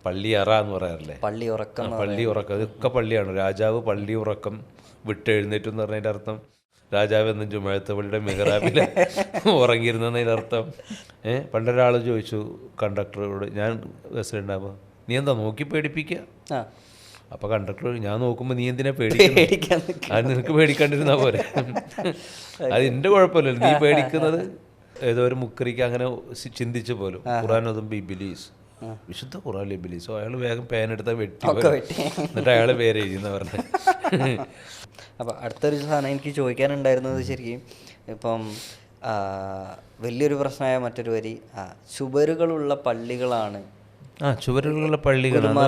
പള്ളി അറ എന്ന് പറയാറില്ലേ, പള്ളി ഉറക്കം. പള്ളി ഉറക്കം, ഇതൊക്കെ പള്ളിയാണ്. രാജാവ് പള്ളി ഉറക്കം വിട്ടെഴുന്നേറ്റു എന്ന് പറഞ്ഞതിൻ്റെ അർത്ഥം രാജാവ് എന്നും ജുമഅത്ത് പള്ളിയുടെ മിഹ്റാബിൽ ഉറങ്ങിയിരുന്നതിൻ്റെ അർത്ഥം. പണ്ടൊരാൾ ചോദിച്ചു കണ്ടക്ടറോട്, ഞാൻ ബസ്സിലുണ്ടാകുമ്പോൾ, നീ എന്താ നോക്കി പേടിപ്പിക്കുക? അപ്പോൾ കണ്ടക്ടർ, ഞാൻ നോക്കുമ്പോൾ നീ എന്തിനാ പേടിക്കുന്നത്? അത് നിനക്ക് പേടിക്കാണ്ടിരുന്നാൽ പോരെ. അത് എൻ്റെ കുഴപ്പമില്ലല്ലോ, നീ പേടിക്കുന്നത് ഏതോ ഒരു മുക്കരിക്ക് അങ്ങനെ ചിന്തിച്ചു പോലും. ഖുർആൻ ഓതുമ്പോൾ ഇബ്ലീസ്, വിശുദ്ധ ഖുർആൻ ഇബ്ലീസോ, അയാൾ വേഗം പേനെടുത്താൽ വെട്ടി എന്നിട്ട് അയാൾ പേര് എഴുതിയെന്ന് പറഞ്ഞു. അപ്പോൾ അടുത്തൊരു സാധനം എനിക്ക് ചോദിക്കാനുണ്ടായിരുന്നത്, ശരിക്കും ഇപ്പം വലിയൊരു പ്രശ്നമായ മറ്റൊരു വരി, ചുവരുകളുള്ള പള്ളികളാണ്. ചുവരുകളുള്ള പള്ളികളാണ്.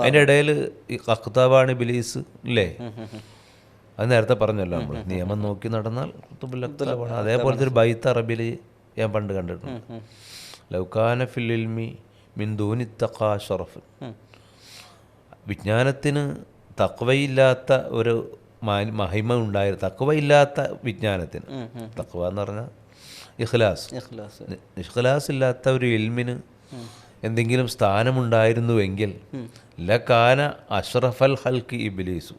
അതിൻ്റെ ഇടയിൽ ഈ അഖ്താബാണ് ഇബ്ലീസ് ഇല്ലേ, അത് നേരത്തെ പറഞ്ഞല്ലോ നമ്മൾ. നിയമം നോക്കി നടന്നാൽ ഖുതുബുൽ അഖ്താബാണ്. അതേപോലത്തെ ഒരു ബൈത്ത് അറബിൽ ഞാൻ പണ്ട് കണ്ടിട്ടുണ്ട്. ലൗകാന ഫിൽ ഇൽമി മിൻ ദൂനി തഖ്വ ശറഫ്. വിജ്ഞാനത്തിന് തഖ്വയില്ലാത്ത ഒരു മഹിമ ഉണ്ടായിരുന്നു. തഖ്വയില്ലാത്ത വിജ്ഞാനത്തിന്, തഖ്വ എന്ന് പറഞ്ഞാൽ ഇഖ്ലാസ്, ഇഖ്ലാസ് ഇല്ലാത്ത ഒരു ഇൽമിന് എന്തെങ്കിലും സ്ഥാനമുണ്ടായിരുന്നുവെങ്കിൽ ലകാന അഷ്റഫൽ ഹൽക്ക് ഇബ്ലീസു,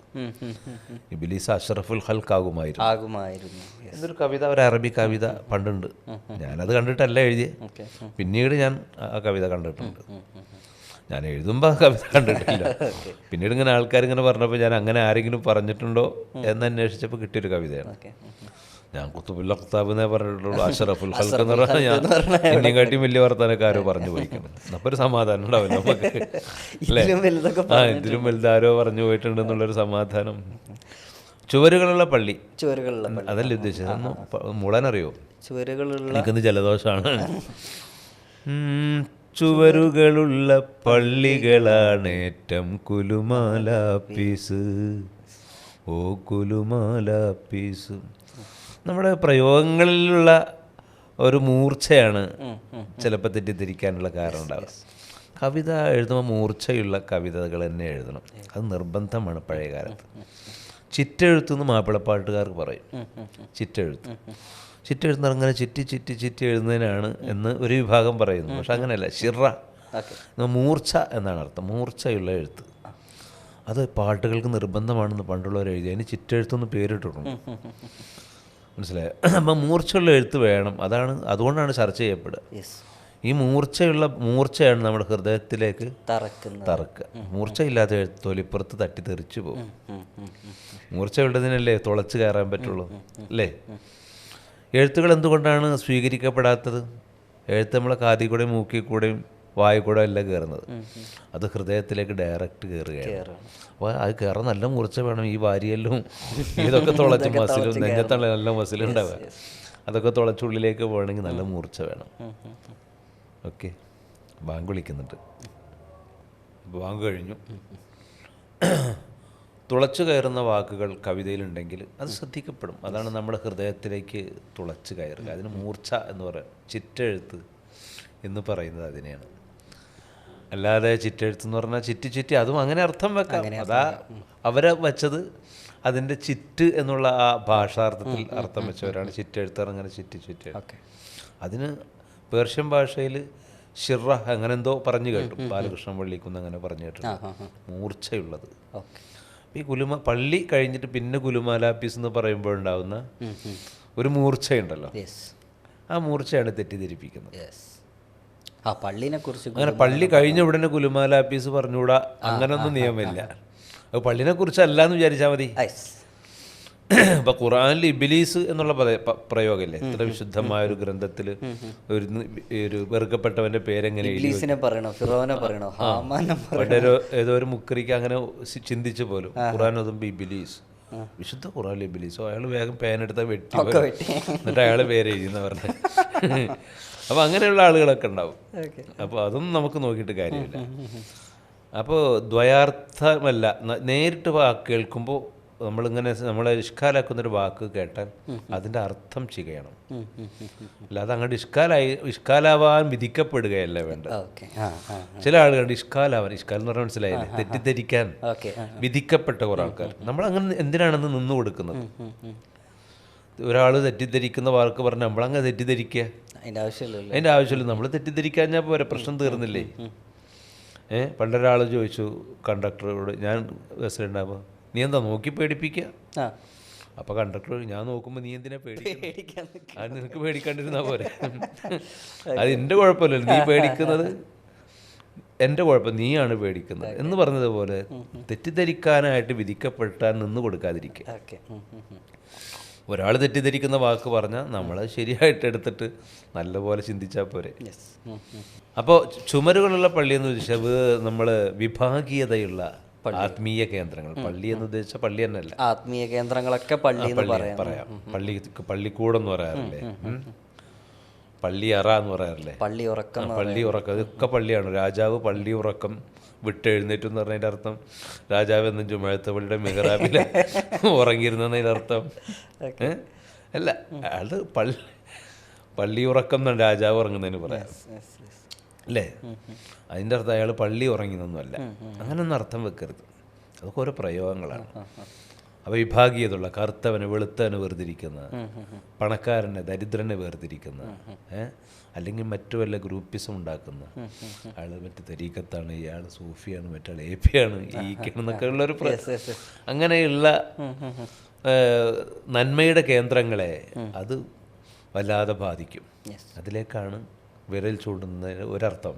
ഇബ്ലീസ് അഷ്റഫുൽ ഹൽക്ക് ആകുമായിരുന്നു. എന്നൊരു കവിത, ഒരു അറബി കവിത പണ്ടുണ്ട്. ഞാനത് കണ്ടിട്ടല്ല എഴുതിയത്, പിന്നീട് ഞാൻ ആ കവിത കണ്ടിട്ടുണ്ട്. ഞാൻ എഴുതുമ്പോൾ ആ കവിത കണ്ടിട്ടില്ല. പിന്നീട് ഇങ്ങനെ ആൾക്കാരിങ്ങനെ പറഞ്ഞപ്പോൾ ഞാൻ അങ്ങനെ ആരെങ്കിലും പറഞ്ഞിട്ടുണ്ടോ എന്ന് അന്വേഷിച്ചപ്പോൾ കിട്ടിയൊരു കവിതയാണ്. ഞാൻ ഖുതുബുൽ അഖ്താബ് എന്നേ പറഞ്ഞിട്ടുള്ളൂ, അഷ്റഫുൽ ഹൽക്ക് എന്ന് പറഞ്ഞാൽ ഞാൻ എന്നെക്കാട്ടിയും വലിയ വർത്തമാനക്കാരോ പറഞ്ഞു പോയിക്കണം. അപ്പോൾ ഒരു സമാധാനം ഉണ്ടാവില്ല നമുക്ക് അല്ലേ. ഇതിലും വലുതാരോ പറഞ്ഞു പോയിട്ടുണ്ട് എന്നുള്ളൊരു സമാധാനം. ചുവരുകളുള്ള പള്ളി, അതല്ലേ ഉദ്ദേശിച്ചത്? മുളനറിയോ? എനിക്കൊന്ന് ജലദോഷമാണ്. ചുവരുകളുള്ള പള്ളികളാണേറ്റം കുലുമാലാപ്പീസ്, ഓ കുലുമാലാപ്പീസ്. നമ്മുടെ പ്രയോഗങ്ങളിലുള്ള ഒരു മൂർച്ചയാണ് ചിലപ്പോൾ തെറ്റിദ്ധരിക്കാനുള്ള കാരണം ഉണ്ടാവുക. കവിത എഴുതുമ്പോൾ മൂർച്ചയുള്ള കവിതകൾ തന്നെ എഴുതണം, അത് നിർബന്ധമാണ് പഴയ കാലത്ത്. ചിറ്റെഴുത്തുനിന്ന് മാപ്പിളപ്പാട്ടുകാർക്ക് പറയും. ചിറ്റെഴുത്തുന്ന അങ്ങനെ ചിറ്റി എഴുതുന്നതിനാണ് എന്ന് ഒരു വിഭാഗം പറയുന്നു. പക്ഷെ അങ്ങനെയല്ല, ഷിറ മൂർച്ച എന്നാണ് അർത്ഥം, മൂർച്ചയുള്ള എഴുത്ത്. അത് പാട്ടുകൾക്ക് നിർബന്ധമാണെന്ന് പണ്ടുള്ളവർ എഴുതി, അതിന് ചിറ്റെഴുത്തൊന്ന് പേരിട്ടിട്ടുണ്ട്. മനസ്സിലായോ? അപ്പം മൂർച്ചയുള്ള എഴുത്ത് വേണം. അതുകൊണ്ടാണ് ചർച്ച ചെയ്യപ്പെടുക. ഈ മൂർച്ചയാണ് നമ്മുടെ ഹൃദയത്തിലേക്ക് തറക്കുക. മൂർച്ചയില്ലാത്ത എഴുത്ത് തൊലിപ്പുറത്ത് തട്ടിത്തെറിച്ചു പോകും. മൂർച്ചയുള്ളതിനല്ലേ തുളച്ച് കയറാൻ പറ്റുള്ളൂ അല്ലേ? എഴുത്തുകൾ എന്തുകൊണ്ടാണ് സ്വീകരിക്കപ്പെടാത്തത്? എഴുത്ത് നമ്മളെ കാതിൽ കൂടെയും മൂക്കിൽ കൂടെയും വായു കൂടെ അല്ല കയറുന്നത്, അത് ഹൃദയത്തിലേക്ക് ഡയറക്റ്റ് കയറുകയാണ്. അപ്പോൾ അത് കയറാൻ നല്ല മൂർച്ച വേണം. ഈ വാരിയെല്ലും ഇതൊക്കെ തുളച്ച് മസിലും നെഞ്ചത്തുള്ള നല്ല മസിലുണ്ടാവുക, അതൊക്കെ തുളച്ചുള്ളിലേക്ക് പോകണമെങ്കിൽ നല്ല മൂർച്ച വേണം. ഓക്കെ, ബാങ്ക് വിളിക്കുന്നുണ്ട്. ബാങ്ക് കഴിഞ്ഞു. തുളച്ചു കയറുന്ന വാക്കുകൾ കവിതയിലുണ്ടെങ്കിൽ അത് ശ്രദ്ധിക്കപ്പെടും. അതാണ് നമ്മുടെ ഹൃദയത്തിലേക്ക് തുളച്ച് കയറുക. അതിന് മൂർച്ച എന്ന് പറയാം. ചിറ്റെഴുത്ത് എന്ന് പറയുന്നത് അതിനെയാണ്. അല്ലാതെ ചിറ്റെഴുത്തെന്ന് പറഞ്ഞാൽ ചിറ്റി അതും അങ്ങനെ അർത്ഥം വെക്കാം. അതാ അവരെ വെച്ചത് അതിൻ്റെ ചിറ്റ് എന്നുള്ള ആ ഭാഷാർത്ഥത്തിൽ അർത്ഥം വെച്ചവരാണ് ചിറ്റെഴുത്തർ. അങ്ങനെ ചിറ്റി അതിന് പേർഷ്യൻ ഭാഷയിൽ ഷിറ അങ്ങനെ എന്തോ പറഞ്ഞു കേട്ടു. ബാലകൃഷ്ണൻ പള്ളിക്കുന്ന് അങ്ങനെ പറഞ്ഞു കേട്ടിട്ടുണ്ട്, മൂർച്ചയുള്ളത്. ഈ പള്ളി കഴിഞ്ഞിട്ട് പിന്നെ കുലുമാലാപ്പീസ് എന്ന് പറയുമ്പോഴുണ്ടാവുന്ന ഒരു മൂർച്ചയുണ്ടല്ലോ, ആ മൂർച്ചയാണ് തെറ്റിദ്ധരിപ്പിക്കുന്നത്. അങ്ങനെ പള്ളി കഴിഞ്ഞ ഉടനെ കുലുമാലാപ്പീസ് പറഞ്ഞുകൂടാ, അങ്ങനൊന്നും നിയമമില്ല. അത് പള്ളിനെ കുറിച്ചല്ല എന്ന് വിചാരിച്ചാൽ മതി. ഇപ്പൊ ഖുർആനിൽ ഇബ്ലീസ് എന്നുള്ള പ്രയോഗമല്ലേ, ഇത്ര വിശുദ്ധമായ ഒരു ഗ്രന്ഥത്തിൽ ഒരു വെറുക്കപ്പെട്ടവന്റെ പേരെങ്ങനെ ഏതോ ഒരു മുക്കരിക്ക് അങ്ങനെ ചിന്തിച്ചു പോലും. ഖുർആൻ ഓതുമ്പോൾ ഇബ്ലീസ്, വിശുദ്ധ ഖുർആൻ ഇബ്ലീസോ, അയാൾ വേഗം പേനെടുത്താൽ വെട്ടി എന്നിട്ട് അയാൾ പേര് എഴുതിയെന്ന് പറഞ്ഞു. അപ്പോൾ അങ്ങനെയുള്ള ആളുകളൊക്കെ ഉണ്ടാവും. അപ്പോൾ അതൊന്നും നമുക്ക് നോക്കിയിട്ട് കാര്യമില്ല. അപ്പോൾ ദ്വയാർത്ഥമല്ല, നേരിട്ട് വാക്ക് കേൾക്കുമ്പോൾ നമ്മളിങ്ങനെ നമ്മളെ ഇഷ്കാലാക്കുന്നൊരു വാക്ക് കേട്ടാൽ അതിൻ്റെ അർത്ഥം ചെയ്യണം. അല്ലാതെ അങ്ങോട്ട് ഇഷ്കാലാവാൻ വിധിക്കപ്പെടുകയല്ല വേണ്ടത്. ചില ആളുകളുണ്ട് ഇഷ്കാൽ എന്ന് പറഞ്ഞാൽ മനസ്സിലായില്ലേ, തെറ്റിദ്ധരിക്കാൻ വിധിക്കപ്പെട്ട കുറേ ആൾക്കാർ. നമ്മളങ്ങനെ എന്തിനാണെന്ന് നിന്ന് കൊടുക്കുന്നത്? ഒരാൾ തെറ്റിദ്ധരിക്കുന്ന വാക്ക് പറഞ്ഞാൽ നമ്മളങ്ങനെ തെറ്റിദ്ധരിക്കുക? അതിൻ്റെ ആവശ്യമില്ല. നമ്മൾ തെറ്റിദ്ധരിക്കാഞ്ഞാൽ പോരെ, പ്രശ്നം തീർന്നില്ലേ? പണ്ടൊരാൾ ചോദിച്ചു കണ്ടക്ടറോട്, ഞാൻ ബസ്സിലുണ്ടാകുമ്പോൾ, നീ എന്താ നോക്കി പേടിപ്പിക്കുക? ആ അപ്പോൾ കണ്ടക്ടർ, ഞാൻ നോക്കുമ്പോൾ നീ എന്തിനാ പേടിക്കാൻ? അത് നിനക്ക് പേടിക്കാണ്ടിരുന്നാ പോരെ. അത് എൻ്റെ കുഴപ്പമില്ലല്ലോ, നീ പേടിക്കുന്നത് എൻ്റെ കുഴപ്പം, നീയാണ് പേടിക്കുന്നത് എന്ന് പറഞ്ഞതുപോലെ തെറ്റിദ്ധരിക്കാനായിട്ട് വിധിക്കപ്പെട്ടാൽ നിന്ന് കൊടുക്കാതിരിക്കുക. ഒരാൾ തെറ്റിദ്ധരിക്കുന്ന വാക്ക് പറഞ്ഞാൽ നമ്മൾ ശരിയായിട്ട് എടുത്തിട്ട് നല്ലപോലെ ചിന്തിച്ചാൽ പോരെ. അപ്പോൾ ചുമരുകളുള്ള പള്ളി എന്ന് വെച്ചാൽ നമ്മൾ വിഭാഗീയതയുള്ള ആത്മീയ കേന്ദ്രങ്ങൾ. പള്ളി എന്ന് ഉദ്ദേശിച്ച പള്ളി തന്നെയല്ല, ആത്മീയ കേന്ദ്രങ്ങളൊക്കെ പള്ളി പറയാം. പള്ളിക്കൂടെന്ന് പറയാറില്ലേ, പള്ളി അറ എന്ന് പറയാറില്ലേ, പള്ളി ഉറക്കം. ഇതൊക്കെ പള്ളിയാണ്. രാജാവ് പള്ളി ഉറക്കം വിട്ടെഴുന്നേറ്റു എന്ന് പറഞ്ഞതിൻ്റെ അർത്ഥം രാജാവ് എന്നും ജുമഅത്ത് പള്ളിയുടെ മിഹ്റാബിൽ ഉറങ്ങിയിരുന്നതിൻ്റെ അർത്ഥം അല്ല, അത് പള്ളി ഉറക്കം എന്നാണ് രാജാവ് ഉറങ്ങുന്നതിന് പറയാം അല്ലേ. അതിൻ്റെ അർത്ഥം അയാൾ പള്ളി ഉറങ്ങിയെന്നൊന്നുമല്ല, അങ്ങനൊന്നും അർത്ഥം വെക്കരുത്. അതൊക്കെ ഓരോ പ്രയോഗങ്ങളാണ്. അപ്പോൾ വിഭാഗീയതുള്ള കറുത്തവനെ വെളുത്തവനെ വേർതിരിക്കുന്ന, പണക്കാരനെ ദരിദ്രനെ വേർതിരിക്കുന്ന, അല്ലെങ്കിൽ മറ്റു വല്ല ഗ്രൂപ്പിസം ഉണ്ടാക്കുന്ന, അയാൾ മറ്റ് തരീക്കത്താണ്, ഇയാൾ സൂഫിയാണ്, മറ്റാൾ ഏപ്പിയാണ്, ഈക്കാണെന്നൊക്കെ ഉള്ളൊരു അങ്ങനെയുള്ള നന്മയുടെ കേന്ദ്രങ്ങളെ അത് വല്ലാതെ ബാധിക്കും. അതിലേക്കാണ് വിരൽ ചൂണ്ടുന്നതിന് ഒരർത്ഥം.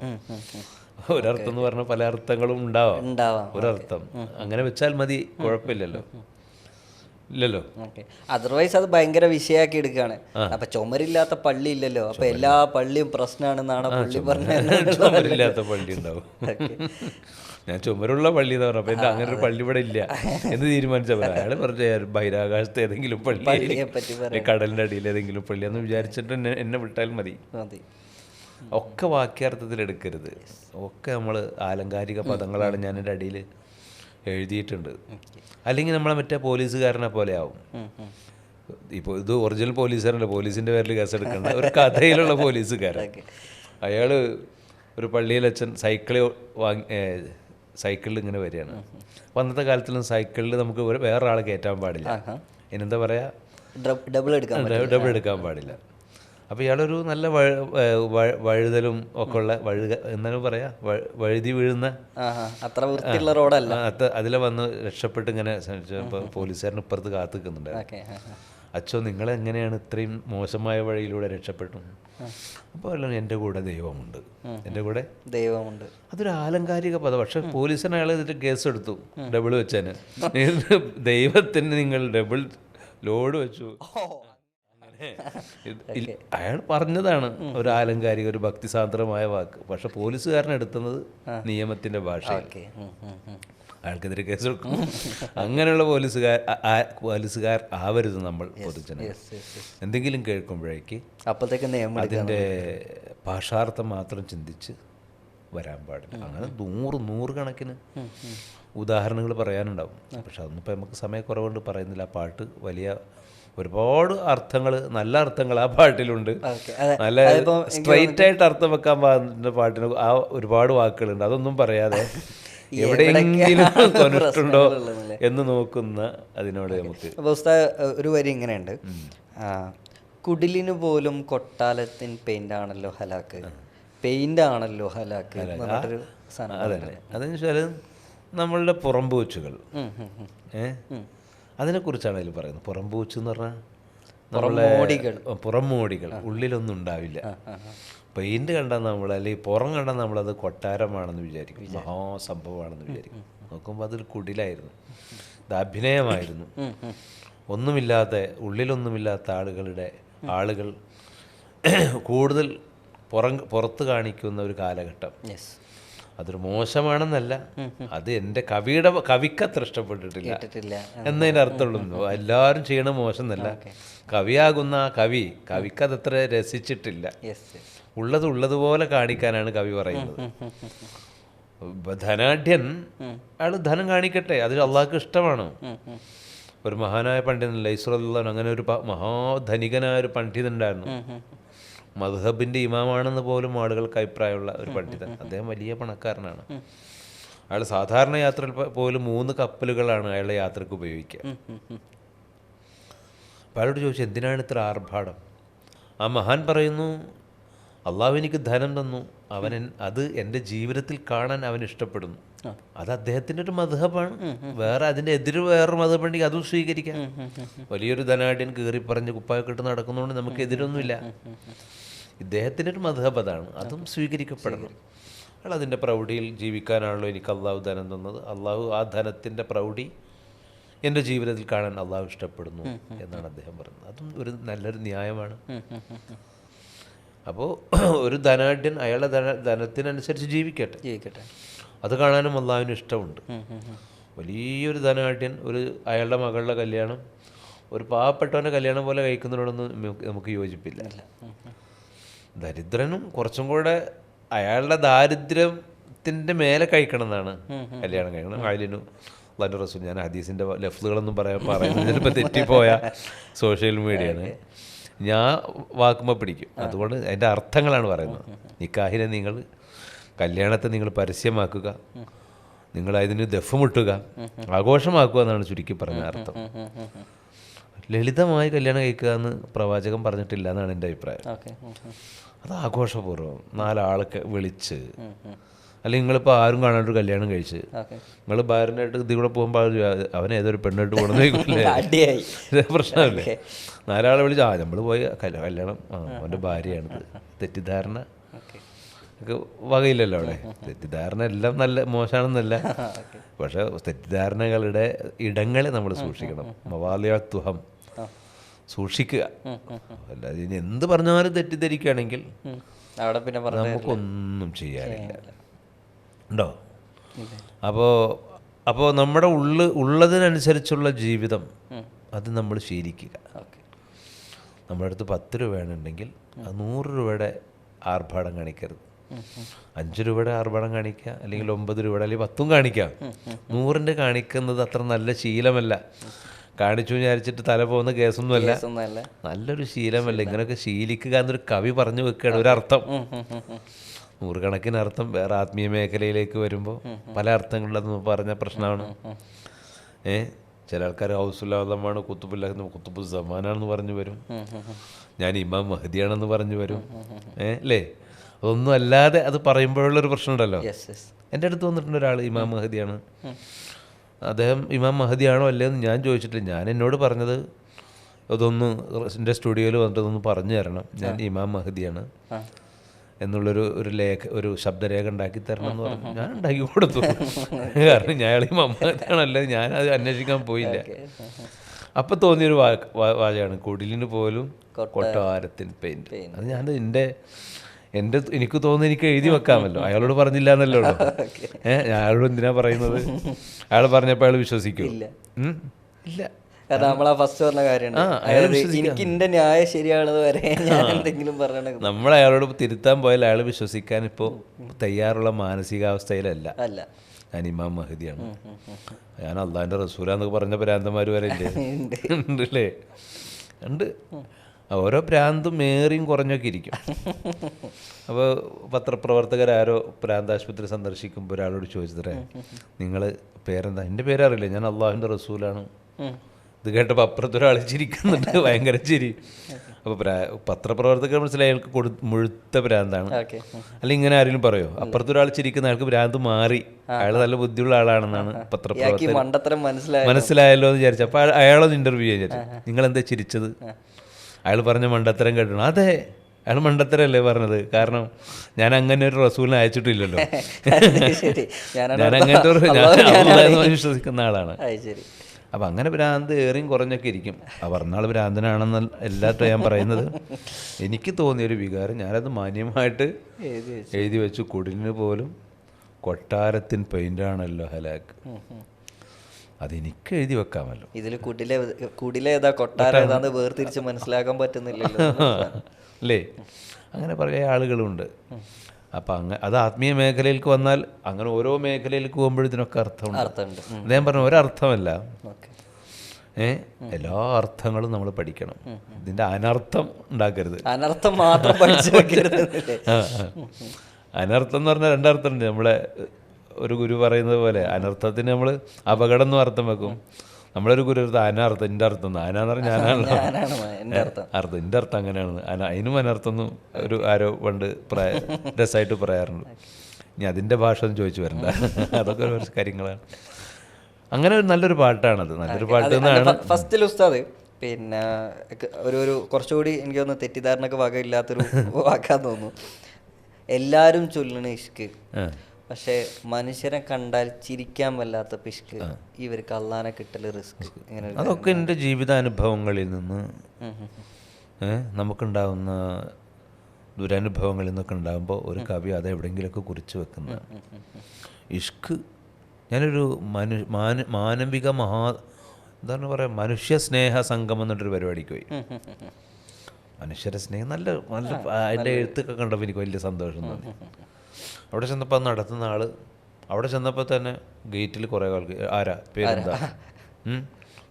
ഒരർത്ഥം എന്ന് പറഞ്ഞാൽ പല അർത്ഥങ്ങളും ഉണ്ടാവാം. ഒരർത്ഥം അങ്ങനെ വെച്ചാൽ മതി, കുഴപ്പമില്ലല്ലോ. ഇല്ലല്ലോ. അതർവൈസ് അത് ഭയങ്കര വിഷയാക്കി എടുക്കുകയാണ്. അപ്പൊ ചുമരില്ലാത്ത പള്ളി ഇല്ലല്ലോ, അപ്പൊ എല്ലാ പള്ളിയും പ്രശ്നമാണെന്നാണ് പുള്ളി പറഞ്ഞത്. ചുമരില്ലാത്ത പള്ളി ഉണ്ടാവും. ഞാൻ ചുമരുള്ള പള്ളി എന്ന് പറഞ്ഞു, അപ്പൊ എന്റെ അങ്ങനെ ഒരു പള്ളി ഇവിടെ ഇല്ല എന്ന് തീരുമാനിച്ചപ്പോൾ അയാൾ പറഞ്ഞു ബഹിരാകാശത്ത് ഏതെങ്കിലും പള്ളി, കടലിന്റെ അടിയിൽ ഏതെങ്കിലും പള്ളി എന്ന് വിചാരിച്ചിട്ട് എന്നെ വിട്ടാൽ മതി. ഒക്കെ വാക്യാർത്ഥത്തിൽ എടുക്കരുത്. ഒക്കെ നമ്മൾ ആലങ്കാരിക പദങ്ങളാണ് ഞാൻ എൻ്റെ അടിയിൽ എഴുതിയിട്ടുണ്ട്. അല്ലെങ്കിൽ നമ്മളെ മറ്റേ പോലീസുകാരനെ പോലെ ആവും. ഇപ്പോൾ ഇത് ഒറിജിനൽ പോലീസുകാരനല്ല, പോലീസിൻ്റെ പേരിൽ കേസെടുക്കേണ്ട ഒരു കഥയിലുള്ള പോലീസുകാരൻ. അയാൾ ഒരു പള്ളിയിൽ അച്ഛൻ സൈക്കിളിൽ ഇങ്ങനെ വരികയാണ്. അപ്പോൾ അന്നത്തെ കാലത്തിലും സൈക്കിളിൽ നമുക്ക് വേറൊരാളെ കയറ്റാൻ പാടില്ല. ഇനെന്താ പറയുക, ഡബിൾ എടുക്കാൻ പാടില്ല. അപ്പോൾ ഇയാളൊരു നല്ല വഴുതലും ഒക്കെ ഉള്ള എന്താണ് പറയാ, വഴുതി വീഴുന്ന അത്ര വൃത്തിയുള്ള റോഡല്ല, അതിലെ വന്ന് രക്ഷപ്പെട്ട് ഇങ്ങനെ പോലീസുകാരൻ ഇപ്പുറത്ത് കാത്തു നിൽക്കുന്നുണ്ട്. അച്ഛോ, നിങ്ങളെങ്ങനെയാണ് ഇത്രയും മോശമായ വഴിയിലൂടെ രക്ഷപ്പെട്ടു? അപ്പോൾ അല്ല, എൻ്റെ കൂടെ ദൈവമുണ്ട്, എൻ്റെ കൂടെ ദൈവമുണ്ട്. അതൊരു ആലങ്കാരിക പദം. പക്ഷെ പോലീസിന് അയാൾ ഇതിട്ട് കേസ് എടുത്തു, ഡബിൾ വെച്ചതിന്. ദൈവത്തിന് നിങ്ങൾ ഡബിൾ ലോഡ് വെച്ചു. അയാൾ പറഞ്ഞതാണ് ഒരു ആലങ്കാരിക, ഒരു ഭക്തിസാന്ദ്രമായ വാക്ക്. പക്ഷെ പോലീസുകാരൻ എടുത്തുന്നത് നിയമത്തിന്റെ ഭാഷ. അയാൾക്കെതിരെ കേസ് എടുക്കും. അങ്ങനെയുള്ള പോലീസുകാർ ആവരുത് നമ്മൾ പൊതുജനം. എന്തെങ്കിലും കേൾക്കുമ്പോഴേക്ക് അപ്പോഴത്തേക്ക് അതിൻ്റെ ഭാഷാർത്ഥം മാത്രം ചിന്തിച്ച് വരാൻ പാടില്ല. അങ്ങനെ നൂറുകണക്കിന് ഉദാഹരണങ്ങൾ പറയാനുണ്ടാവും. പക്ഷെ അതൊന്നും ഇപ്പം നമുക്ക് സമയക്കുറവുകൊണ്ട് പറയുന്നില്ല. ആ പാട്ട് വലിയ ഒരുപാട് അർത്ഥങ്ങൾ, നല്ല അർത്ഥങ്ങൾ ആ പാട്ടിലുണ്ട്. നല്ല സ്ട്രൈറ്റ് ആയിട്ട് അർത്ഥം വെക്കാൻ പാടുന്ന പാട്ടിന് ആ ഒരുപാട് വാക്കുകളുണ്ട്. അതൊന്നും പറയാതെ എവിടെയെങ്കിലും കൊണ്ടിട്ടുണ്ടോ എന്ന് നോക്കുന്ന അതിനോട് നമുക്ക് ഒരു വരി ഇങ്ങനെയുണ്ട്: കുടിലിന് പോലും കൊട്ടാലത്തിൻ പെയിന്റ് ആണല്ലോ ഹലാക്ക്, പെയിന്റ് ആണല്ലോ ഹലാക്ക്. അതെ, അതെന്ന് വെച്ചാൽ നമ്മളുടെ പുറംപൂച്ചുകൾ, അതിനെക്കുറിച്ചാണ് അതിൽ പറയുന്നത്. പുറംപൂച്ച് എന്ന് പറഞ്ഞാൽ പുറംമോടികൾ, ഉള്ളിലൊന്നും ഉണ്ടാവില്ല. പെയിന്റ് കണ്ടാൽ നമ്മൾ, അല്ലെങ്കിൽ പുറം കണ്ടാൽ നമ്മളത് കൊട്ടാരമാണെന്ന് വിചാരിക്കും, മഹാസംഭവമാണെന്ന് വിചാരിക്കും. നോക്കുമ്പോൾ അതൊരു കുടിലായിരുന്നു, ഇത് അഭിനയമായിരുന്നു. ഒന്നുമില്ലാത്ത, ഉള്ളിലൊന്നുമില്ലാത്ത ആളുകൾ കൂടുതൽ പുറത്ത് കാണിക്കുന്ന ഒരു കാലഘട്ടം. അതൊരു മോശമാണെന്നല്ല, അത് എൻ്റെ കവിക്കത്ര ഇഷ്ടപ്പെട്ടിട്ടില്ല എന്നതിൻ്റെ അർത്ഥമുള്ളൂ. എല്ലാവരും ചെയ്യണ മോശം എന്നല്ല, കവിയാകുന്ന ആ കവിക്കതത്ര രസിച്ചിട്ടില്ല. ഉള്ളതുപോലെ കാണിക്കാനാണ് കവി പറയുന്നത്. ധനാഢ്യൻ അയാൾ ധനം കാണിക്കട്ടെ, അത് അള്ളാഹ്ക്ക് ഇഷ്ടമാണ്. ഒരു മഹാനായ പണ്ഡിതൻ ലൈസ്റുല്ലാൻ, അങ്ങനെ ഒരു മഹാധനികനായ ഒരു പണ്ഡിതനുണ്ടായിരുന്നു. മദ്ഹബിൻ്റെ ഇമാമാണെന്ന് പോലും ആളുകൾക്ക് അഭിപ്രായമുള്ള ഒരു പണ്ഡിതൻ. അദ്ദേഹം വലിയ പണക്കാരനാണ്. അയാൾ സാധാരണ യാത്രയിൽ പോലും 3 കപ്പലുകളാണ് അയാളുടെ യാത്രക്ക് ഉപയോഗിക്കുക. അപ്പോൾ അയാളോട് ചോദിച്ചു, എന്തിനാണ് ഇത്ര ആർഭാടം? ആ മഹാൻ പറയുന്നു, അള്ളാഹു എനിക്ക് ധനം തന്നു, അത് എൻ്റെ ജീവിതത്തിൽ കാണാൻ അവൻ ഇഷ്ടപ്പെടുന്നു. അത് അദ്ദേഹത്തിൻ്റെ ഒരു മദ്ഹബാണ്. വേറെ അതിൻ്റെ എതിര് വേറൊരു മദ്ഹബുണ്ടെങ്കിൽ അതും സ്വീകരിക്കാം. വലിയൊരു ധനാഢ്യൻ കീറി പറഞ്ഞ് കുപ്പായൊക്കെ ഇട്ട് നടക്കുന്നതുകൊണ്ട് നമുക്ക് എതിരൊന്നുമില്ല. ഇദ്ദേഹത്തിൻ്റെ ഒരു മദ്ഹബ് അതാണ്, അതും സ്വീകരിക്കപ്പെടണം. അയാൾ അതിൻ്റെ പ്രൗഢിയിൽ ജീവിക്കാനാണല്ലോ എനിക്ക് അള്ളാഹു ധനം തന്നത്. അള്ളാഹു ആ ധനത്തിൻ്റെ പ്രൗഢി എൻ്റെ ജീവിതത്തിൽ കാണാൻ അള്ളാഹു ഇഷ്ടപ്പെടുന്നു എന്നാണ് അദ്ദേഹം പറയുന്നത്. അതും ഒരു നല്ലൊരു ന്യായമാണ്. അപ്പോൾ ഒരു ധനാഢ്യൻ അയാളുടെ ധനത്തിനനുസരിച്ച് ജീവിക്കട്ടെ, അത് കാണാനും അള്ളാഹുവിന് ഇഷ്ടമുണ്ട്. വലിയൊരു ധനാഢ്യൻ അയാളുടെ മകളുടെ കല്യാണം ഒരു പാവപ്പെട്ടവൻ്റെ കല്യാണം പോലെ കഴിക്കുന്നതിനോടൊന്നും നമുക്ക് യോജിപ്പില്ല. ദരിദ്രനും കുറച്ചും കൂടെ അയാളുടെ ദാരിദ്ര്യത്തിൻ്റെ മേലെ കഴിക്കണം എന്നാണ് കല്യാണം കഴിക്കണം. ആയിലിനു അല്ലാഹു റസൂൽ, ഞാൻ ഹദീസിൻ്റെ ലഫ്ലുകളൊന്നും പറയുന്നത് ചിലപ്പോൾ തെറ്റിപ്പോയ സോഷ്യൽ മീഡിയയാണ്, ഞാൻ വാക്കുമ്പോൾ പിടിക്കും. അതുകൊണ്ട് അതിൻ്റെ അർത്ഥങ്ങളാണ് പറയുന്നത്. നിക്കാഹിനെ കല്യാണത്തെ നിങ്ങൾ പരസ്യമാക്കുക, നിങ്ങൾ അതിന് ദഫ് മുട്ടുക, ആഘോഷമാക്കുക എന്നാണ് ചുരുക്കി പറഞ്ഞ അർത്ഥം. ലളിതമായി കല്യാണം കഴിക്കുക എന്ന് പ്രവാചകൻ പറഞ്ഞിട്ടില്ല എന്നാണ് എൻ്റെ അഭിപ്രായം. അത് ആഘോഷപൂർവ്വം 4 ആളൊക്കെ വിളിച്ച്, അല്ലെങ്കിൽ നിങ്ങളിപ്പോൾ ആരും കാണാണ്ടൊരു കല്യാണം കഴിച്ച് നിങ്ങൾ ഭാര്യനായിട്ട് ഇതിൽ കൂടെ പോകുമ്പോൾ അവൻ ഏതൊരു പെണ്ണായിട്ട് പോകണമെന്നില്ലേ, പ്രശ്നമല്ലേ? 4 ആളെ വിളിച്ച് നമ്മൾ പോയി കല്യാണം അവൻ്റെ ഭാര്യയാണിത്, തെറ്റിദ്ധാരണ ഒക്കെ വകയില്ലല്ലോ അവിടെ. തെറ്റിദ്ധാരണ എല്ലാം നല്ല മോശമാണെന്നല്ല, പക്ഷെ തെറ്റിദ്ധാരണകളുടെ ഇടങ്ങളെ നമ്മൾ സൂക്ഷിക്കണം. മവാലിയത്തുഹം സൂക്ഷിക്കുക. അല്ലാതെ ഇനി എന്ത് പറഞ്ഞാലും തെറ്റിദ്ധരിക്കുകയാണെങ്കിൽ നമുക്കൊന്നും ചെയ്യാനില്ല. ഉണ്ടോ? അപ്പോൾ നമ്മുടെ ഉള്ളതിനനുസരിച്ചുള്ള ജീവിതം അത് നമ്മൾ ശീലിക്കുക. നമ്മുടെ അടുത്ത് 10 രൂപ വേണമെങ്കിൽ അത് 100 രൂപയുടെ ആർഭാടം കാണിക്കരുത്. 5 രൂപയുടെ ആർഭാടം കാണിക്കുക, അല്ലെങ്കിൽ 9 രൂപയുടെ, അല്ലെങ്കിൽ 10 കാണിക്കാം. 100ൻ്റെ കാണിക്കുന്നത് അത്ര നല്ല ശീലമല്ല. കാണിച്ചു വിചാരിച്ചിട്ട് തല പോകുന്ന കേസൊന്നുമല്ല, നല്ലൊരു ശീലമല്ല. ഇങ്ങനെയൊക്കെ ശീലിക്കുക എന്നൊരു കവി പറഞ്ഞു വെക്കുകയാണ് ഒരർത്ഥം. 100 കണക്കിന് അർത്ഥം വേറെ ആത്മീയ മേഖലയിലേക്ക് വരുമ്പോൾ പല അർത്ഥങ്ങളിലതെന്ന് പറഞ്ഞ പ്രശ്നമാണ്. ചില ആൾക്കാർ ഹൗസുല്ലാദമാണ്, കുത്തുബു സമാനാണെന്ന് പറഞ്ഞു വരും, ഞാൻ ഇമാം മഹദിയാണെന്ന് പറഞ്ഞു വരും. അല്ലേ? അതൊന്നും അല്ലാതെ അത് പറയുമ്പോഴുള്ളൊരു പ്രശ്നമുണ്ടല്ലോ. എൻ്റെ അടുത്ത് വന്നിട്ടുണ്ട് ഒരാൾ, ഇമാം മഹദിയാണ്. അദ്ദേഹം ഇമാം മഹദിയാണോ അല്ലേ എന്ന് ഞാൻ ചോദിച്ചിട്ടില്ല. ഞാൻ എന്നോട് പറഞ്ഞത് അതൊന്ന് എൻ്റെ സ്റ്റുഡിയോയിൽ വന്നിട്ട് അതൊന്ന് പറഞ്ഞു തരണം, ഞാൻ ഇമാം മഹദിയാണ് ഒരു ശബ്ദരേഖ ഉണ്ടാക്കി തരണം എന്ന് പറഞ്ഞു. ഞാൻ ഉണ്ടാക്കി കൊടുത്തു. കാരണം ഞാൻ ഇമാം മഹദിയാണല്ലേ, ഞാൻ അത് അന്വേഷിക്കാൻ പോയില്ല. അപ്പം തോന്നിയൊരു വാചകമാണ്, കുടിലിന് പോലും കൊട്ടാരത്തിൻ പെയിൻറ്. അത് ഞാൻ എനിക്ക് തോന്നുന്നു എനിക്ക് എഴുതി വെക്കാമല്ലോ. അയാളോട് പറഞ്ഞില്ല എന്നല്ലോ ഉള്ളൂ. അയാളോട് എന്തിനാ പറയുന്നത്? അയാൾ പറഞ്ഞപ്പോൾ അയാൾ വിശ്വസിക്കൂ? ഇല്ല. നമ്മൾ അയാളോട് തിരുത്താൻ പോയാൽ അയാൾ വിശ്വസിക്കാൻ ഇപ്പോൾ തയ്യാറുള്ള മാനസികാവസ്ഥയിലല്ല. ഞാൻ ഇമാം മഹദിയാണ്, ഞാൻ അള്ളാഹിൻ്റെ റസൂലാന്നൊക്കെ പറഞ്ഞ ഭ്രാന്തന്മാർ വരെ ഇല്ലേ? ഉണ്ടല്ലേ? ഉണ്ട്. ഓരോ ഭ്രാന്തും ഏറിയും കുറഞ്ഞൊക്കെ ഇരിക്കും. അപ്പോൾ പത്രപ്രവർത്തകരാരോ ഭ്രാന്താശുപത്രി സന്ദർശിക്കുമ്പോൾ ഒരാളോട് ചോദിച്ചതേ, നിങ്ങൾ പേരെന്താ? എൻ്റെ പേരറിയില്ല, ഞാൻ അള്ളാഹുവിൻ്റെ റസൂലാണ്. ഇത് കേട്ടപ്പോൾ അപ്പുറത്തൊരാൾ ചിരിക്കുന്നുണ്ട്, ഭയങ്കര ചിരി. അപ്പോൾ പത്രപ്രവർത്തകർ മനസ്സിലായി അയാൾക്ക് മുഴുത്ത ഭ്രാന്താണ്. അല്ലെങ്കിൽ ഇങ്ങനെ ആരെങ്കിലും പറയോ? അപ്പുറത്തൊരാൾ ചിരിക്കുന്ന ആൾക്ക് ഭ്രാന്ത് മാറി, അയാൾ നല്ല ബുദ്ധിയുള്ള ആളാണെന്നാണ് പത്രപ്രവർത്തകർ മനസ്സിലായല്ലോ എന്ന് വിചാരിച്ചു. അപ്പോൾ അയാളൊന്ന് ഇൻ്റർവ്യൂ ചെയ്തു, നിങ്ങളെന്താ ചിരിച്ചത്? അയാൾ പറഞ്ഞ മണ്ടത്തരം കേട്ടണം. അതെ, അയാൾ മണ്ടത്തരല്ലേ പറഞ്ഞത്, കാരണം ഞാൻ അങ്ങനെ ഒരു റസൂലിനെ അയച്ചിട്ടില്ലല്ലോ. ഞാൻ അങ്ങനത്തെ വിശ്വസിക്കുന്ന ആളാണ്. അപ്പം അങ്ങനെ ഭ്രാന്ത് ഏറിയും കുറഞ്ഞൊക്കെ ഇരിക്കും. പറഞ്ഞാൾ ഭ്രാന്തനാണെന്ന് എല്ലാത്തും ഞാൻ പറയുന്നത്. എനിക്ക് തോന്നിയൊരു വികാരം, ഞാനത് മാന്യമായിട്ട് എഴുതി വെച്ചു. കുടിലിന് പോലും കൊട്ടാരത്തിൻ പെയിൻ്റാണല്ലോ ഹലാക്ക്. അതെനിക്ക് എഴുതി വെക്കാമല്ലോ. ഇതിൽ കുടിലേതാ കൊട്ടാരം ഏതാന്ന് വേർതിരിച്ച് മനസ്സിലാക്കാൻ പറ്റുന്നില്ലല്ലോ അല്ലേ? അങ്ങനെ പല ആളുകളുണ്ട്. അപ്പം അത് ആത്മീയ മേഖലയിലേക്ക് വന്നാൽ അങ്ങനെ ഓരോ മേഖലയിലേക്ക് പോകുമ്പോഴത്തിനൊക്കെ അർത്ഥമുണ്ട്. അദ്ദേഹം പറഞ്ഞ ഒരർത്ഥമല്ല, എല്ലാ അർത്ഥങ്ങളും നമ്മൾ പഠിക്കണം. ഇതിൻ്റെ അനർത്ഥം ഉണ്ടാക്കരുത്. അനർത്ഥം മാത്രം പഠിച്ചു വെക്കരുത്. അനർത്ഥം എന്ന് പറഞ്ഞാൽ 2 അർത്ഥമുണ്ട്. നമ്മളെ ഒരു ഗുരു പറയുന്നത് പോലെ അനർത്ഥത്തിന് നമ്മൾ അപകടം എന്നും അർത്ഥം വെക്കും, നമ്മളൊരു ഗുരു അനർത്ഥം എൻ്റെ അർത്ഥം ആനാന്ന് പറഞ്ഞാൽ ഞാനാണല്ലോ ഞാനാണ് എൻ്റെ അർത്ഥം. അർത്ഥം എൻ്റെ അർത്ഥം അങ്ങനെയാണ് അതിനും അനർത്ഥമൊന്നും ഒരു ആരോ പണ്ട് രസമായിട്ട് പറയാറുണ്ട്. ഇനി അതിൻ്റെ ഭാഷ ഒന്നും ചോദിച്ചു വരണ്ട, അതൊക്കെ കുറച്ച് കാര്യങ്ങളാണ്. അങ്ങനെ ഒരു നല്ലൊരു പാട്ടാണത്, നല്ലൊരു പാട്ട് എന്നാണ്. ഫസ്റ്റിൽ ഉസ്താദ് പിന്നെ ഒരു കുറച്ചുകൂടി എനിക്ക് തോന്നുന്നു തെറ്റിദ്ധാരണക്ക് വകയില്ലാത്തൊരു വാക്കാന്ന് തോന്നുന്നു. എല്ലാവരും ചൊല്ലണ ഇഷ്ക്, പക്ഷെ മനുഷ്യരെ കണ്ടാൽ ചിരിക്കാൻ വല്ലാത്ത പിഷ്ക്, ഇവർക്ക് അള്ളാനെ കിട്ടല് റിസ്ക്. ഇങ്ങനെ അതൊക്കെ എൻ്റെ ജീവിതാനുഭവങ്ങളിൽ നിന്ന് നമുക്കുണ്ടാവുന്ന ദുരനുഭവങ്ങളിൽ നിന്നൊക്കെ ഉണ്ടാകുമ്പോൾ ഒരു കവി അത് എവിടെയെങ്കിലുമൊക്കെ കുറിച്ച് വെക്കുന്ന ഇഷ്ക്. ഞാനൊരു മാനവിക എന്താണ് പറയുക, മനുഷ്യ സ്നേഹ സംഘം എന്നിട്ടൊരു പരിപാടിക്ക് പോയി. മനുഷ്യരെ സ്നേഹം നല്ല നല്ല അതിൻ്റെ എഴുത്തൊക്കെ കണ്ടപ്പോൾ എനിക്ക് വലിയ സന്തോഷം തോന്നി. അവിടെ ചെന്നപ്പോൾ നടത്തുന്ന ആള്, അവിടെ ചെന്നപ്പോൾ തന്നെ ഗേറ്റിൽ കുറേ ആൾക്ക് ആരാ പേരെന്താ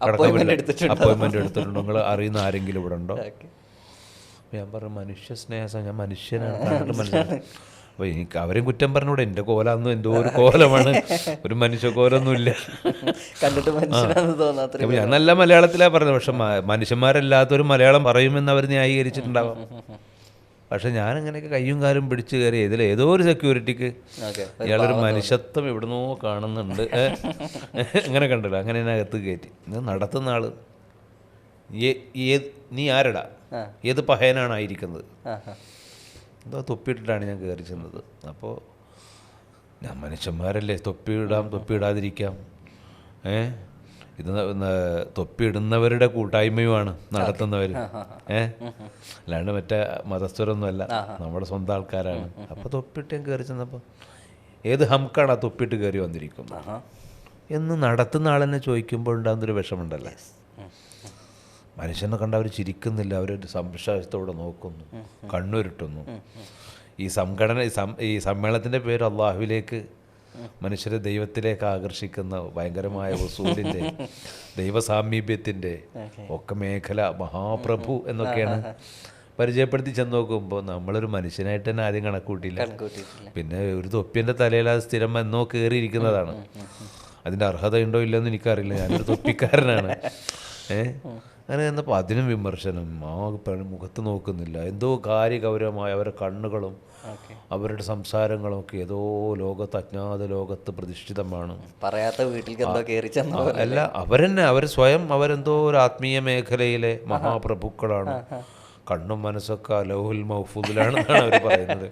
അപ്പോയിൻമെൻ്റ് എടുത്തിട്ടുണ്ടോ, നിങ്ങൾ അറിയുന്ന ആരെങ്കിലും ഇവിടെ ഉണ്ടോ? ഞാൻ പറഞ്ഞു മനുഷ്യ സ്നേഹം, ഞാൻ മനുഷ്യനാണ്, കണ്ടിട്ട് മനസ്സിലായി. അപ്പോൾ എനിക്ക് അവരെയും കുറ്റം പറഞ്ഞൂടെ, എൻ്റെ കോലാന്നും എന്തോ ഒരു കോലമാണ്, ഒരു മനുഷ്യ കോലൊന്നുമില്ല, കണ്ടിട്ട് മനുഷ്യനാണെന്ന് തോന്നാത്ത. അപ്പോൾ ഞാൻ നല്ല മലയാളത്തിലാണ് പറഞ്ഞത്, പക്ഷെ മനുഷ്യന്മാരല്ലാത്തൊരു മലയാളം പറയുമെന്ന് അവർ ന്യായീകരിച്ചിട്ടുണ്ടാവാം. പക്ഷെ ഞാനങ്ങനെയൊക്കെ കയ്യും കാലും പിടിച്ച് കയറി ഏതോ ഒരു സെക്യൂരിറ്റിക്ക് ഇയാളൊരു മനുഷ്യത്വം എവിടുന്നോ കാണുന്നുണ്ട് അങ്ങനെ കണ്ടല്ലോ, അങ്ങനെ അതിനകത്ത് കയറ്റി. ഇത് നടത്തുന്ന ആള് നീ ആരടാ, ഏത് പഹയനാണ് ആയിരിക്കുന്നത്, എന്തോ തൊപ്പിയിട്ടിട്ടാണ് ഞാൻ കയറി ചെന്നത്. അപ്പോൾ ഞാൻ മനുഷ്യന്മാരല്ലേ, തൊപ്പിയിടാം തൊപ്പിയിടാതിരിക്കാം, ഇത് തൊപ്പിയിടുന്നവരുടെ കൂട്ടായ്മയുമാണ് നടത്തുന്നവർ, അല്ലാണ്ട് മറ്റേ മതസ്ഥരൊന്നുമല്ല, നമ്മുടെ സ്വന്തം ആൾക്കാരാണ്. അപ്പോൾ തൊപ്പിയിട്ട് ഞാൻ കയറി ചെന്നപ്പോൾ ഏത് ഹംക്കാണ് ആ തൊപ്പിയിട്ട് കയറി വന്നിരിക്കുന്നത് എന്ന് നടത്തുന്ന ആളെന്നെ ചോദിക്കുമ്പോൾ ഉണ്ടാകുന്നൊരു വിഷമുണ്ടല്ലോ. മനുഷ്യനെ കണ്ട അവർ ചിരിക്കുന്നില്ല, അവരൊരു സംശയത്തോടെ നോക്കുന്നു, കണ്ണുരുട്ടുന്നു. ഈ സമ്മേളനത്തിൻ്റെ പേര് അള്ളാഹുവിലേക്ക്, മനുഷ്യരെ ദൈവത്തിലേക്ക് ആകർഷിക്കുന്ന ഭയങ്കരമായ വസൂലിൻ്റെ, ദൈവസാമീപ്യത്തിൻ്റെ ഒക്കെ മേഖല, മഹാപ്രഭു എന്നൊക്കെയാണ് പരിചയപ്പെടുത്തി ചെന്ന് നോക്കുമ്പോൾ നമ്മളൊരു മനുഷ്യനായിട്ട് തന്നെ ആദ്യം കണക്കൂട്ടിയില്ല. പിന്നെ ഒരു തൊപ്പിൻ്റെ തലയിൽ അത് സ്ഥിരം എന്നോ കയറിയിരിക്കുന്നതാണ്. അതിൻ്റെ അർഹത ഉണ്ടോ ഇല്ലെന്ന് എനിക്കറിയില്ല, ഞാനൊരു തൊപ്പിക്കാരനാണ്. അങ്ങനെ എന്നപ്പോൾ അതിനും വിമർശനം, മുഖത്ത് നോക്കുന്നില്ല, എന്തോ കാര്യഗൗരവമായ അവരുടെ കണ്ണുകളും അവരുടെ സംസാരങ്ങളും ഒക്കെ ഏതോ ലോകത്ത്, അജ്ഞാത ലോകത്ത് പ്രതിഷ്ഠിതമാണ്. പറയാത്ത വീട്ടിൽ അല്ല, അവർ സ്വയം അവരെന്തോ ഒരു ആത്മീയ മേഖലയിലെ മഹാപ്രഭുക്കളാണ്. കണ്ണും മനസ്സൊക്കെ ലൗഹുൽ മഹ്ഫൂദിലാണെന്നാണ് അവർ പറയുന്നത്.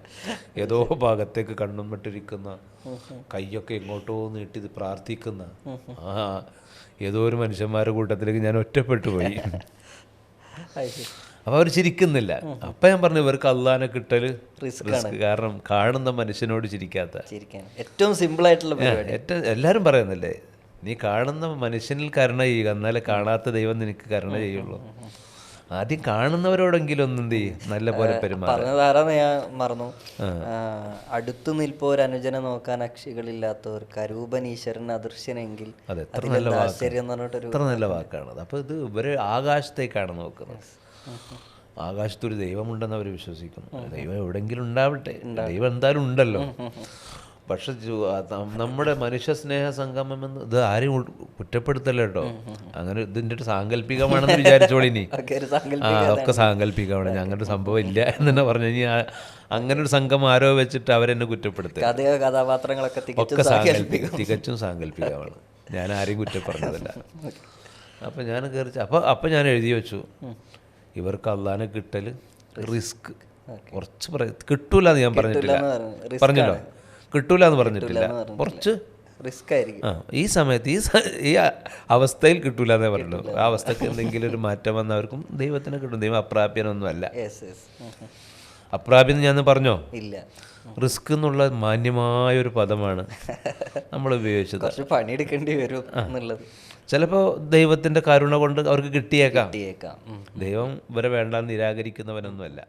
ഏതോ ഭാഗത്തേക്ക് കണ്ണും വിട്ടിരിക്കുന്ന, കൈയൊക്കെ എങ്ങോട്ടോ നീട്ടി പ്രാർത്ഥിക്കുന്ന ഏതോ ഒരു മനുഷ്യന്മാരുടെ കൂട്ടത്തിലേക്ക് ഞാൻ ഒറ്റപ്പെട്ടു പോയി. അപ്പോൾ അവർ ചിരിക്കുന്നില്ല. അപ്പം ഞാൻ പറഞ്ഞു ഇവർക്ക് അള്ളാനെ കിട്ടൽ റിസ്ക്, കാരണം കാണുന്ന മനുഷ്യനോട് ചിരിക്കാത്ത ഏറ്റവും സിമ്പിളായിട്ടുള്ള എല്ലാവരും പറയുന്നില്ലേ, നീ കാണുന്ന മനുഷ്യനിൽ കരുണ ചെയ്യുക, എന്നാലേ കാണാത്ത ദൈവം നിനക്ക് കരുണ ചെയ്യുള്ളൂ. ആദ്യം കാണുന്നവരോടെങ്കിലും ഒന്നും എന്ത് ചെയ്യും, നല്ല പോലെ പറഞ്ഞതാരാന്ന് ഞാൻ മറന്നു. അടുത്തു നിൽപ്പോ ഒരു അനുജനെ നോക്കാൻ അക്ഷികളില്ലാത്തവർ കരൂപൻ ഈശ്വരൻ അദൃശ്യനെങ്കിൽ. അതെ, എത്ര നല്ല വാക്കാണത്. അപ്പോൾ ഇത് ഇവര് ആകാശത്തേക്കാണ് നോക്കുന്നത്. ആകാശത്തൊരു ദൈവമുണ്ടെന്ന് അവർ വിശ്വസിക്കുന്നു. ദൈവം എവിടെയെങ്കിലും ഉണ്ടാവട്ടെ, ദൈവം എന്തായാലും ഉണ്ടല്ലോ. പക്ഷെ നമ്മുടെ മനുഷ്യ സ്നേഹ സംഗമം എന്ന് ഇത് ആരും കുറ്റപ്പെടുത്തല്ല കേട്ടോ, അങ്ങനെ ഇതിൻ്റെ ഒരു സാങ്കല്പികമാണെന്ന് വിചാരിച്ചോളിനി. അതൊക്കെ സാങ്കല്പികമാണ്, അങ്ങനെ ഒരു സംഭവം ഇല്ല എന്ന് തന്നെ പറഞ്ഞു. ഇനി അങ്ങനെ ഒരു സംഘം ആരോ വെച്ചിട്ട് അവരെന്നെ കുറ്റപ്പെടുത്തുക, കഥാപാത്രങ്ങളൊക്കെ തികച്ചും സാങ്കല്പികമാണ്. ഞാൻ ആരെയും കുറ്റപ്പെടുന്നതല്ല. അപ്പം ഞാൻ കയറി അപ്പം ഞാൻ എഴുതി വെച്ചു, ഇവർക്ക് അള്ളാനെ കിട്ടൽ റിസ്ക്. കുറച്ച് കിട്ടൂല എന്ന് ഞാൻ പറഞ്ഞല്ലോ, കിട്ടൂല എന്ന് പറഞ്ഞിട്ടില്ല, കുറച്ച് റിസ്ക് ആയിരിക്കും. ഈ സമയത്ത് ഈ അവസ്ഥയിൽ കിട്ടൂല എന്നേ പറഞ്ഞുള്ളൂ. ആ അവസ്ഥക്ക് എന്തെങ്കിലും ഒരു മാറ്റം വന്നവർക്കും ദൈവത്തിന് കിട്ടും. ദൈവം അപ്രാപ്യനൊന്നും അല്ല. അപ്രാപ്യം ഞാൻ പറഞ്ഞോ ഇല്ല. റിസ്ക് എന്നുള്ള മാന്യമായൊരു പദമാണ് നമ്മൾ ഉപയോഗിച്ചത്. പണിയെടുക്കേണ്ടി വരും എന്നുള്ളത്. ചിലപ്പോൾ ദൈവത്തിൻ്റെ കരുണ കൊണ്ട് അവർക്ക് കിട്ടിയേക്കാം. ദൈവം ഇവരെ വേണ്ടാന്ന് നിരാകരിക്കുന്നവനൊന്നുമല്ല.